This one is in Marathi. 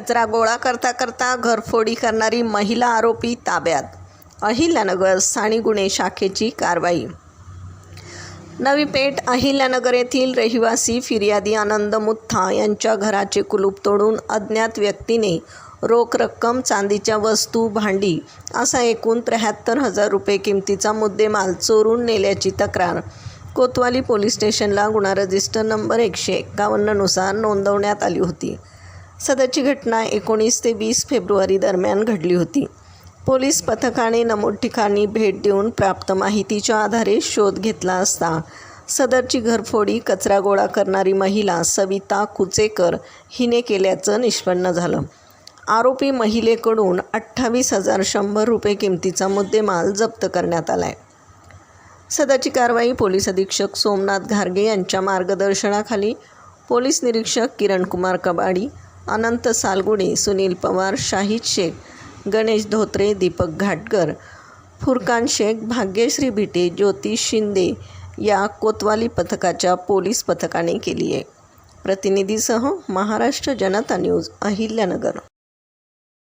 कचरा गोळा करता करता घरफोडी करणारी महिला आरोपी ताब्यात. अहिल्यानगर स्थानिक गुन्हे शाखेची कारवाई. नवी पेठ अहिल्यानगर येथील रहिवासी फिर्यादी आनंद मुथा यांच्या घराचे कुलूप तोडून अज्ञात व्यक्तीने रोख रक्कम, चांदीच्या वस्तू, भांडी असा एकूण 73,000 रुपये किमतीचा मुद्देमाल चोरून नेल्याची तक्रार कोतवाली पोलीस स्टेशनला गुन्हा रजिस्टर नंबर 151 नुसार नोंदवण्यात आली होती. सदरची घटना 19 ते 20 फेब्रुवारी दरम्यान घडली होती. पोलीस पथकाने नमूद ठिकाणी भेट देऊन प्राप्त माहितीच्या आधारे शोध घेतला असता सदरची घरफोडी कचरा गोळा करणारी महिला सविता कुचेकर हिने केल्याचं निष्पन्न झालं. आरोपी महिलेकडून 28,100 रुपये किमतीचा मुद्देमाल जप्त करण्यात आला आहे. सदरची कारवाई पोलीस अधीक्षक सोमनाथ घारगे यांच्या मार्गदर्शनाखाली पोलीस निरीक्षक किरणकुमार कबाडी, अनंत सालगुडे, सुनील पवार, शाहिद शेख, गणेश धोत्रे, दीपक घाटकर, फुरकान शेख, भाग्यश्री भिटे, ज्योतिष शिंदे या कोतवाली पथकाच्या पोलीस पथकाने केली आहे. प्रतिनिधीसह महाराष्ट्र जनता न्यूज, अहिल्यानगर.